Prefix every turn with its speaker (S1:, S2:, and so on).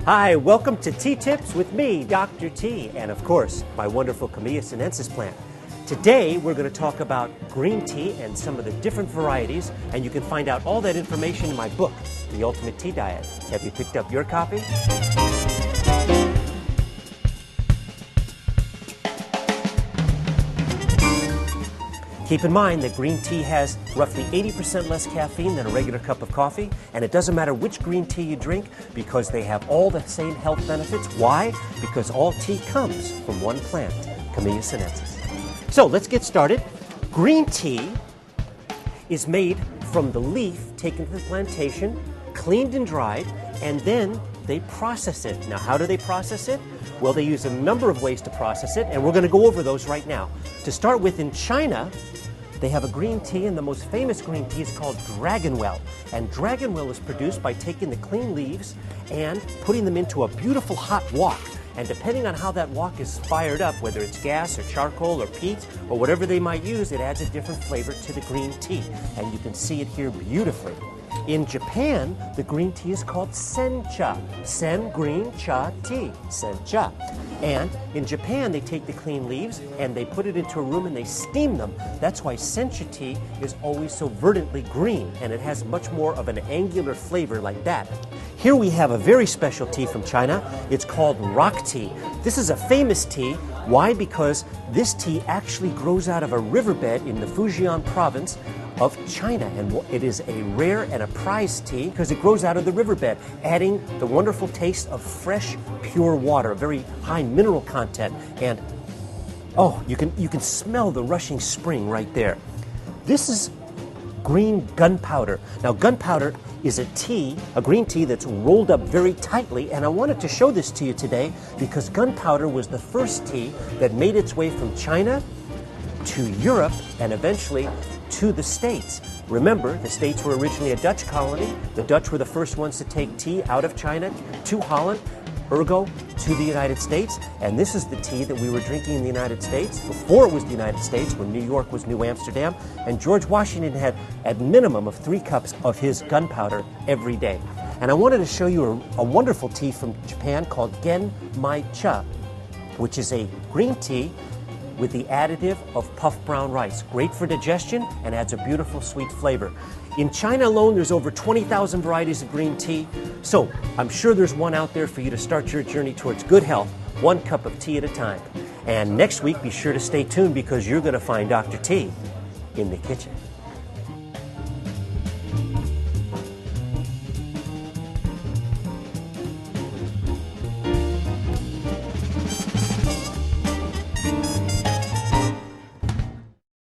S1: Hi, welcome to Tea Tips with me, Dr. T, and of course, my wonderful Camellia sinensis plant. Today, we're going to talk about green tea and some of the different varieties, and you can find out all that information in my book, The Ultimate Tea Diet. Have you picked up your copy? Keep in mind that green tea has roughly 80% less caffeine than a regular cup of coffee, and it doesn't matter which green tea you drink because they have all the same health benefits. Why? Because all tea comes from one plant, Camellia sinensis. So let's get started. Green tea is made from the leaf taken to the plantation, cleaned and dried, and then they process it. Now, how do they process it? Well, they use a number of ways to process it, and we're going to go over those right now. To start with, in China, they have a green tea, and the most famous green tea is called Dragonwell. And Dragonwell is produced by taking the clean leaves and putting them into a beautiful hot wok. And depending on how that wok is fired up, whether it's gas or charcoal or peat or whatever they might use, it adds a different flavor to the green tea. And you can see it here beautifully. In Japan, the green tea is called sencha. Sen, green, cha, tea. Sencha. And in Japan, they take the clean leaves and they put it into a room and they steam them. That's why sencha tea is always so verdantly green, and it has much more of an angular flavor like that. Here we have a very special tea from China. It's called rock tea. This is a famous tea. Why? Because this tea actually grows out of a riverbed in the Fujian province of China, and it is a rare and a prized tea because it grows out of the riverbed, adding the wonderful taste of fresh, pure water, a very high mineral content, and oh, you can smell the rushing spring right there. This is green gunpowder. Now, gunpowder is a tea, a green tea that's rolled up very tightly, and I wanted to show this to you today because gunpowder was the first tea that made its way from China to Europe and eventually to the States. Remember, the States were originally a Dutch colony. The Dutch were the first ones to take tea out of China to Holland, ergo to the United States. And this is the tea that we were drinking in the United States before it was the United States, when New York was New Amsterdam. And George Washington had a minimum of 3 cups of his gunpowder every day. And I wanted to show you a wonderful tea from Japan called Gen Mai Cha, which is a green tea with the additive of puffed brown rice. Great for digestion and adds a beautiful sweet flavor. In China alone, there's over 20,000 varieties of green tea. So I'm sure there's one out there for you to start your journey towards good health, 1 cup of tea at a time. And next week, be sure to stay tuned because you're going to find Dr. T in the kitchen.